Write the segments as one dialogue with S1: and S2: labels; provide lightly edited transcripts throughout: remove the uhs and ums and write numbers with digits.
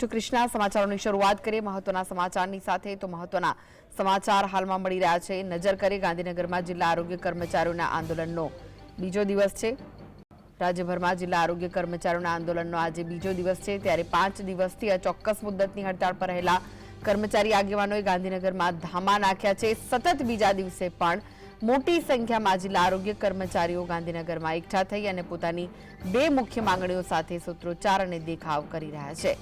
S1: કૃષ્ણા સમાચારોની શરૂઆત કરીએ મહત્વના સમાચારની સાથે તો મહત્વના સમાચાર હાલમાં મળી રહ્યા છે। નજર કરીએ ગાંધીનગરમાં જિલ્લા આરોગ્ય કર્મચારીઓના આંદોલનનો બીજો દિવસ છે। રાજ્યભરમાં જિલ્લા આરોગ્ય કર્મચારીઓના આંદોલનનો આજે બીજો દિવસ છે, ત્યારે 5 દિવસથી અચોક્કસ મુદ્દતની હડતાળ પર રહેલા કર્મચારી આગેવાનોએ ગાંધીનગરમાં ધામા નાખ્યા છે। સતત બીજા દિવસે પણ મોટી સંખ્યામાં જિલ્લા આરોગ્ય કર્મચારીઓ ગાંધીનગરમાં એકઠા થઈ અને પોતાની બે મુખ્ય માંગણીઓ સાથે સૂત્રોચ્ચાર અને દેખાવ કરી રહ્યા છે।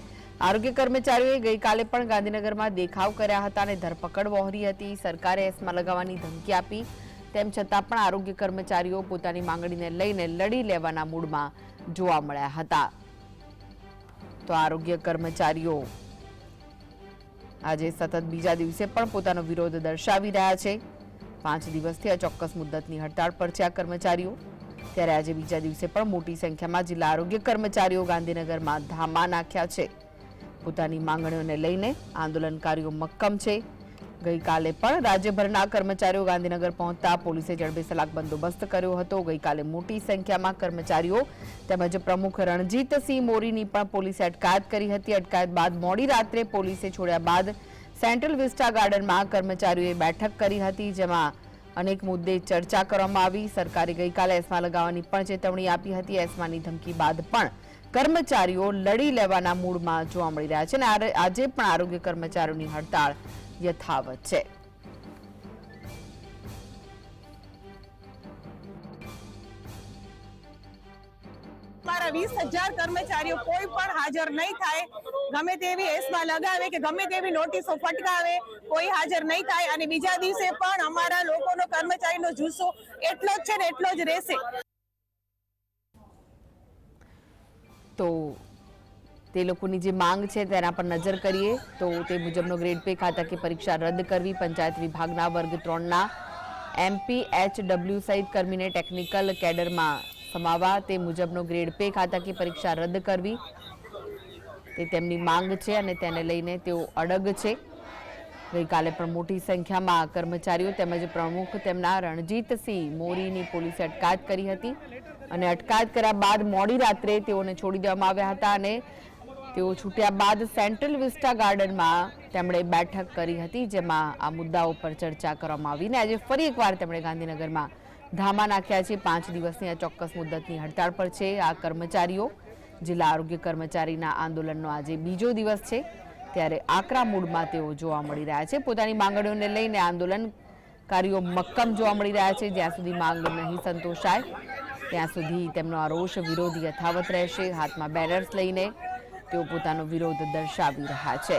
S1: આરોગ્ય કર્મચારીઓએ ગઈકાલે પણ ગાંધીનગરમાં દેખાવ કર્યા હતા અને ધરપકડ વહોરી હતી। સરકારે એસમાં લગાવવાની ધમકી આપી, તેમ છતાં પણ આરોગ્ય કર્મચારીઓ પોતાની માંગણીને લઈને લડી લેવાના મૂડમાં જોવા મળ્યા હતા। તો આરોગ્ય કર્મચારીઓ આજે સતત બીજા દિવસે પણ પોતાનો વિરોધ દર્શાવી રહ્યા છે। 5 દિવસથી અચોક્કસ મુદ્દતની હડતાળ પર છે આ કર્મચારીઓ, ત્યારે આજે બીજા દિવસે પણ મોટી સંખ્યામાં જિલ્લા આરોગ્ય કર્મચારીઓ ગાંધીનગરમાં ધામા નાખ્યા છે। પોતાની માંગણીઓને લઈને આંદોલનકારીઓ મક્કમ છે। ગઈકાલે પણ રાજ્યભરના કર્મચારીઓ ગાંધીનગર પહોંચતા પોલીસે જડબેસલાક બંદોબસ્ત કર્યો હતો। ગઈકાલે મોટી સંખ્યામાં કર્મચારીઓ તેમજ પ્રમુખ રણજીતસિંહ મોરીની પણ પોલીસે અટકાયત કરી હતી। અટકાયત બાદ મોડી રાત્રે પોલીસે છોડ્યા બાદ સેન્ટ્રલ વિસ્ટા ગાર્ડનમાં કર્મચારીઓએ બેઠક કરી હતી, જેમાં અનેક મુદ્દે ચર્ચા કરવામાં આવી। સરકારે ગઈકાલે એસમા લગાવવાની પણ ચેતવણી આપી હતી। એસમાની ધમકી બાદ પણ કર્મચારીઓ લડી લેવાના મૂડમાં જોવા મળી રહ્યા છે અને આજે પણ આરોગ્ય કર્મચારીઓની હડતાળ યથાવત છે।
S2: हमारा 20,000 कर्मचारीओ कोई पण हाजर नहीं थाय, गमे तेवी एसमा लगावे के गमे तेवी नोटिसो फटकावे, कोई हाजर नहीं थाय અને બીજા દિવસે પણ અમારા લોકોનો કર્મચારીનો જુસ્સો એટલો જ છે ને એટલો જ રહેશે।
S1: તો તે લોકોની જે માંગ છે તેના પર નજર કરીએ તો તે મુજબનો ગ્રેડ પે ખાતાકી પરીક્ષા રદ કરવી, પંચાયત વિભાગના વર્ગ 3ના MPHW સહિત કર્મીને ટેકનિકલ કેડરમાં સમાવવા, તે મુજબનો ગ્રેડ પે ખાતાકી પરીક્ષા રદ કરવી તે તેમની માંગ છે અને તેને લઈને તેઓ અડગ છે। ગઈકાલે પણ મોટી સંખ્યામાં કર્મચારીઓ તેમજ પ્રમુખ તેમના રણજીતસિંહ મોરીની પોલીસે અટકાયત કરી હતી અને અટકાયત કર્યા બાદ મોડી રાત્રે તેઓને છોડી દેવામાં આવ્યા હતા અને તેઓ છૂટ્યા બાદ સેન્ટ્રલ વિસ્ટા ગાર્ડનમાં તેમણે બેઠક કરી હતી, જેમાં આ મુદ્દાઓ પર ચર્ચા કરવામાં આવી અને આજે ફરી એકવાર તેમણે ગાંધીનગરમાં ધામા નાખ્યા છે। 5 દિવસની અચોક્કસ મુદ્દતની હડતાળ પર છે આ કર્મચારીઓ। જિલ્લા આરોગ્ય કર્મચારીના આંદોલનનો આજે બીજો દિવસ છે, ત્યારે આકરા મૂડમાં તેઓ જોવા મળી રહ્યા છે। પોતાની માંગણીઓને લઈને આંદોલનકારીઓ મક્કમ જોવા મળી રહ્યા છે। જ્યાં સુધી માંગ નહીં સંતોષાય ત્યાં સુધી તેમનો આ રોષ વિરોધ યથાવત રહેશે। હાથમાં બેનર્સ લઈને તેઓ પોતાનો વિરોધ દર્શાવી રહ્યા છે।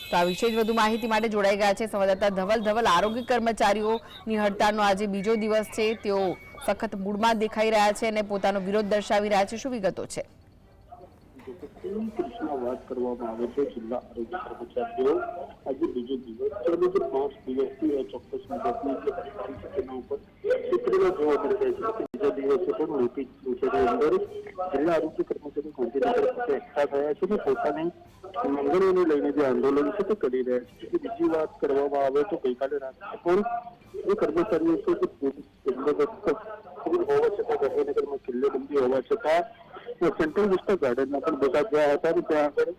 S1: તો આ વિશે વધુ માહિતી માટે જોડાઈ ગયા છે સંવાદદાતા ધવલ। આરોગ્ય કર્મચારીઓની હડતાળનો આજે બીજો દિવસ છે, તેઓ સખત મૂડમાં દેખાઈ રહ્યા છે અને પોતાનો વિરોધ દર્શાવી રહ્યા છે, શું વિગતો છે?
S3: વાત કરવામાં આવે છે જિલ્લા આરોગ્ય કર્મચારીઓ આજે બીજો દિવસ છે અને જે 5 દિવસથી અચોક્કસ મુદતની જે હડતાળ છે તેના ઉપર ચિત્રમાં જોવા મળી રહ્યા છે। બીજા દિવસે પણ મોટી સંખ્યાની અંદર જિલ્લા આરોગ્ય કર્મચારીઓ ગાંધીનગર ખાતે એકઠા થયા છે અને પોતાની માંગણીઓને લઈને જે આંદોલન છે તે કરી રહ્યા છે। બીજી વાત કરવામાં આવે તો ગઈકાલે રાત્રે પણ જે કર્મચારીઓ છે તે બંદોબસ્ત હોવા છતાં ગાંધીનગરમાં કિલ્લેબંધી હોવા છતાં સેન્ટ્રલ વિસ્ટા ગાર્ડનમાં પણ બધા ગયા હતા અને ત્યાં આગળ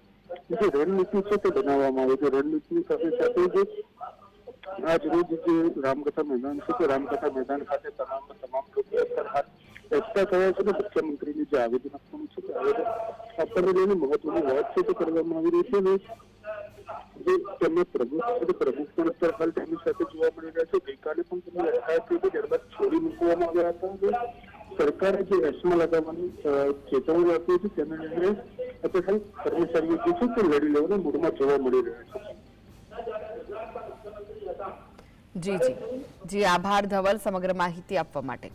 S3: જે રણનીતિ છે તે બનાવવામાં આવી છે। રણનીતિની સાથે સાથે જે આજ રોજ જે રામકથા મેદાન છે તે રામકથા મેદાન ખાતે તમામ લોકો એકઠા થયા છે અને મુખ્યમંત્રીને જે આવેદન આપવાનું છે તે આવેદન આપણને લઈને મહત્વની વાત છે તે કરવામાં આવી રહી છે। જે તેમના પ્રમુખ પણ અત્યારે હાલ તેમની સાથે જોવા મળી રહ્યા છે। ગઈકાલે પણ તેમની અટકાયત થઈ હતી, ત્યારબાદ છોડી મૂકવામાં આવ્યા હતા। સરકારે જે એસમાં લગાવવાની ચેતવણી આપી હતી તેને લઈને અત્યારે કર્મચારીઓ જે છે તે લડી લેવાના મૂડમાં જોવા મળી રહ્યા છે।
S1: જી આભાર ધવલ સમગ્ર માહિતી આપવા માટે।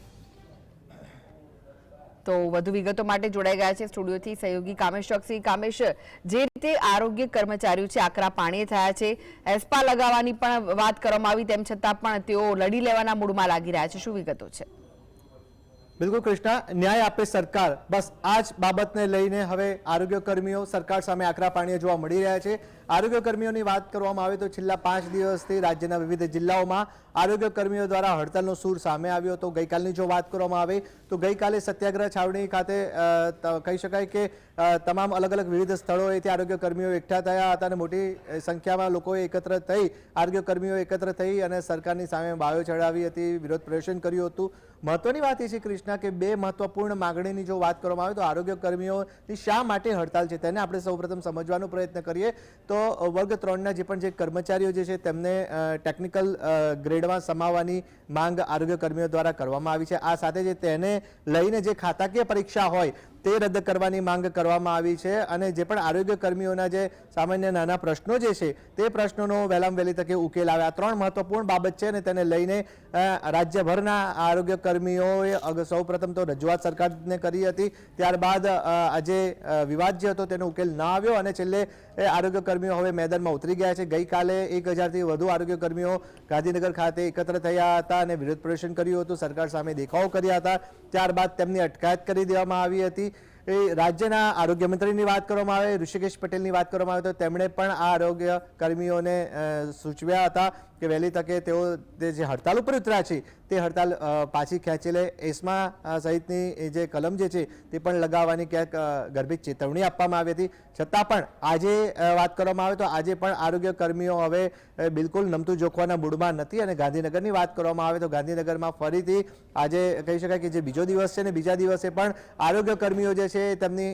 S1: તો વધુ વિગતો માટે જોડાઈ ગયા છે સ્ટુડિયોથી સહયોગી કામેશ ચોકસી। કામેશ, જે રીતે આરોગ્ય કર્મચારીઓ છે આકરા પાણીએ થયા છે, એસપા લગાવવાની પણ વાત કરવામાં આવી, તેમ છતાં પણ તેઓ લડી લેવાના મૂડમાં લાગી રહ્યા છે, શું વિગતો છે?
S4: બિલકુલ કૃષ્ણા, ન્યાય આપે સરકાર, બસ આ જ બાબતને લઈને હવે આરોગ્ય કર્મીઓ સરકાર સામે આકરા પાણીએ જોવા મળી રહ્યા છે। આરોગ્ય કર્મીઓની વાત કરવામાં આવે તો છેલ્લા 5 દિવસથી રાજ્યના વિવિધ જિલ્લાઓમાં આરોગ્ય કર્મીઓ દ્વારા હડતાલનો સૂર સામે આવ્યો હતો। ગઈકાલની જો વાત કરવામાં આવે તો ગઈકાલે સત્યાગ્રહ છાવણી ખાતે કહી શકાય કે તમામ અલગ અલગ વિવિધ સ્થળોએથી આરોગ્ય કર્મીઓ એકઠા થયા હતા અને મોટી સંખ્યામાં લોકોએ એકત્ર થઈ આરોગ્ય કર્મીઓ એકત્ર થઈ અને સરકારની સામે બાયો ચડાવી હતી, વિરોધ પ્રદર્શન કર્યું હતું। મહત્વની વાત એ છે કૃષ્ણા કે બે મહત્વપૂર્ણ માંગણીની જો વાત કરવામાં આવે તો આરોગ્ય કર્મીઓની શા માટે હડતાલ છે તેને આપણે સૌપ્રથમ સમજવાનો પ્રયત્ન કરીએ તો વર્ગ 3ના જે પણ જે કર્મચારીઓ જે છે તેમને ટેકનિકલ ગ્રેડમાં સમાવવાની માંગ આરોગ્ય કર્મીઓ દ્વારા કરવામાં આવી છે। આ સાથે જે તેને લઈને જે ખાતાકીય પરીક્ષા હોય તે રદ કરવાની માંગ કરવામાં આવી છે અને જે પણ આરોગ્ય કર્મીઓના જે સામાન્ય નાના પ્રશ્નો જે છે તે પ્રશ્નોનો વહેલામાં વહેલી તકે ઉકેલ આવે। આ ત્રણ મહત્વપૂર્ણ બાબત છે અને તેને લઈને રાજ્યભરના આરોગ્ય કર્મીઓએ સૌપ્રથમ તો રજૂઆત સરકારને કરી હતી, ત્યારબાદ આજે વિવાદ જે હતો તેનો ઉકેલ ન આવ્યો અને છેલ્લે આરોગ્ય કર્મીઓ હવે મેદાનમાં ઉતરી ગયા છે। ગઈકાલે 1000થી વધુ આરોગ્ય કર્મીઓ ગાંધીનગર ખાતે એકત્ર થયા હતા અને વિરોધ પ્રદર્શન કર્યું હતું, સરકાર સામે દેખાવો કર્યા હતા, ત્યારબાદ તેમની અટકાયત કરી દેવામાં આવી હતી। રાજ્યના આરોગ્ય મંત્રીની વાત કરવામાં આવે, ઋષિકેશ પટેલની વાત કરવામાં આવે તો તેમણે પણ આ આરોગ્ય કર્મીઓને સૂચવ્યા હતા કે વહેલી તકે તેઓ જે હડતાલ ઉપર ઉતર્યા છે તે હડતાલ પાછી ખેંચી લે। એસ્મા સહિતની જે કલમ જે છે તે પણ લગાવવાની ક્યાંક ગર્ભિત ચેતવણી આપવામાં આવી હતી, છતાં પણ આજે વાત કરવામાં આવે તો આજે પણ આરોગ્ય કર્મીઓ હવે બિલકુલ નમતું જોખવાના મૂડમાં નથી અને ગાંધીનગરની વાત કરવામાં આવે તો ગાંધીનગરમાં ફરીથી આજે કહી શકાય કે જે બીજો દિવસ છે ને બીજા દિવસે પણ આરોગ્ય કર્મીઓ જે છે તેમની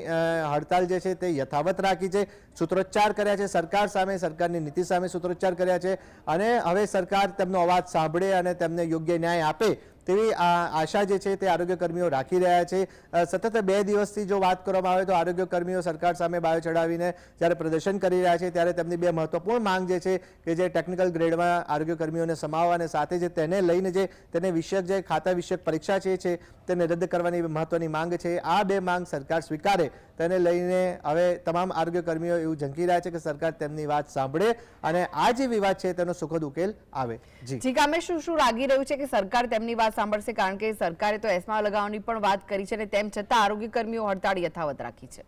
S4: હડતાલ જે છે તે યથાવત રાખી છે, સૂત્રોચ્ચાર કર્યા છે સરકાર સામે, સરકારની નીતિ સામે સૂત્રોચ્ચાર કર્યા છે અને હવે સરકાર તેમનો અવાજ સાંભળે અને તેમને યોગ્ય ન્યાય આપે તેવી આશા જે છે તે આરોગ્ય કર્મીઓ રાખી રહ્યા છે। સતત 2 દિવસથી જો વાત કરવામાં આવે તો આરોગ્ય કર્મીઓ સરકાર સામે બાયો ચડાવીને જ્યારે પ્રદર્શન કરી રહ્યા છે ત્યારે તેમની બે મહત્વપૂર્ણ માંગ જે છે કે જે ટેકનિકલ ગ્રેડમાં આરોગ્ય કર્મીઓને સમાવવા અને સાથે જે તેને લઈને જે તેને વિષયક જે ખાતા વિષયક પરીક્ષા છે તેને રદ કરવાની મહત્વની માંગ છે। આ બે માંગ સરકાર સ્વીકારે તેને લઈને હવે તમામ આરોગ્ય કર્મીઓ એવું ઝંકી રહ્યા છે કે સરકાર તેમની વાત સાંભળે અને આ જે વિવાદ છે તેનો સુખદ ઉકેલ આવે।
S1: જી કામેશ, શું લાગી રહ્યું છે કે સરકાર તેમની વાત સાંભળશે? કારણ કે સરકારે તો એસ્મા લગાવવાની પણ વાત કરી છે અને તેમ છતાં આરોગ્ય કર્મીઓ હડતાળ યથાવત રાખી છે।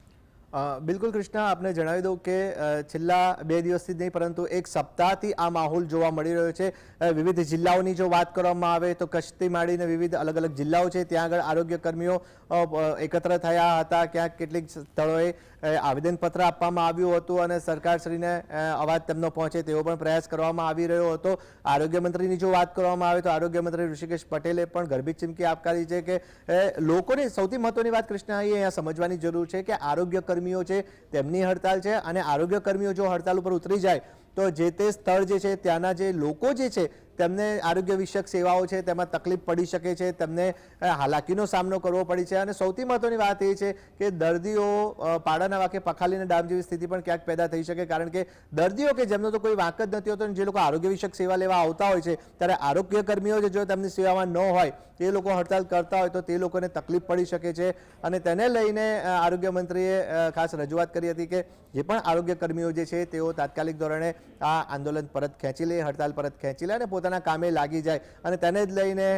S4: બિલકુલ કૃષ્ણા, આપને જણાવી દઉં કે છેલ્લા 2 દિવસથી નહીં પરંતુ એક સપ્તાહથી આ માહોલ જોવા મળી રહ્યો છે। વિવિધ જિલ્લાઓની જો વાત કરવામાં આવે તો કચ્છથી માંડીને વિવિધ અલગ અલગ જિલ્લાઓ છે ત્યાં આગળ આરોગ્ય કર્મીઓ એકત્ર થયા હતા, ક્યાંક કેટલીક સ્થળોએ આવેદનપત્ર આપવામાં આવ્યું હતું અને સરકારશ્રીને અવાજ તેમનો પહોંચે તેવો પણ પ્રયાસ કરવામાં આવી રહ્યો હતો। આરોગ્ય મંત્રીની જો વાત કરવામાં આવે તો આરોગ્ય મંત્રી ઋષિકેશ પટેલે પણ ગર્ભિત ચીમકી આપકારી છે કે લોકોની સૌથી મહત્વની વાત કૃષ્ણા અહીંયા સમજવાની જરૂર છે કે આરોગ્ય કર્મીઓ છે તેમની હડતાલ છે અને આરોગ્ય કર્મીઓ જો હડતાલ ઉપર ઉતરી જાય તો જે તે સ્થળ જે છે ત્યાંના જે લોકો જે છે તેમને આરોગ્ય વિષયક સેવાઓ છે તેમાં તકલીફ પડી શકે છે, તેમને હાલાકીનો સામનો કરવો પડી છે અને સૌથી મહત્વની વાત એ છે કે દર્દીઓ પાડાના વાકે પખાલીને ડામ જેવી સ્થિતિ પણ ક્યાંક પેદા થઈ શકે, કારણ કે દર્દીઓ કે જેમનો તો કોઈ વાંક જ નથી હોતો, જે લોકો આરોગ્ય વિષયક સેવા લેવા આવતા હોય છે ત્યારે આરોગ્ય કર્મીઓ જો તેમની સેવામાં ન હોય તે લોકો હડતાલ કરતા હોય તો તે લોકોને તકલીફ પડી શકે છે અને તેને લઈને આરોગ્ય મંત્રીએ ખાસ રજૂઆત કરી હતી કે જે પણ આરોગ્ય કર્મીઓ જે છે તેઓ તાત્કાલિક ધોરણે આ આંદોલન પરત ખેંચી લે, હડતાલ પરત ખેંચી લે અને પોતાના કામે લાગી જાય અને તેને જ લઈને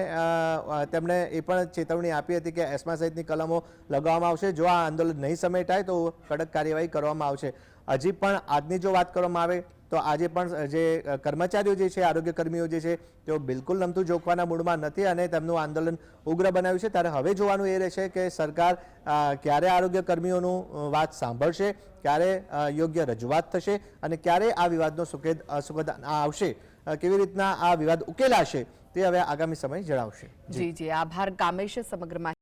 S4: તેમણે એ પણ ચેતવણી આપી હતી કે એસ્મા સહિતની કલમો લગાવવામાં આવશે, જો આ આંદોલન નહીં સમેટાય તો કડક કાર્યવાહી કરવામાં આવશે। હજી પણ આજની જો વાત કરવામાં આવે તો આજે પણ જે કર્મચારીઓ જે છે આરોગ્ય કર્મીઓ જે છે તેઓ બિલકુલ નમતું જોખવાના મૂડમાં નથી અને તેમનું આંદોલન ઉગ્ર બનાવ્યું છે। ત્યારે હવે જોવાનું એ રહેશે કે સરકાર ક્યારે આરોગ્ય કર્મીઓનું વાત સાંભળશે, ક્યારે યોગ્ય રજૂઆત થશે અને ક્યારે આ વિવાદનો સુખદ આવશે, કેવી રીતના આ વિવાદ ઉકેલાશે તે હવે આગામી સમય જણાવશે।
S1: જી આભાર કામેશ સમગ્ર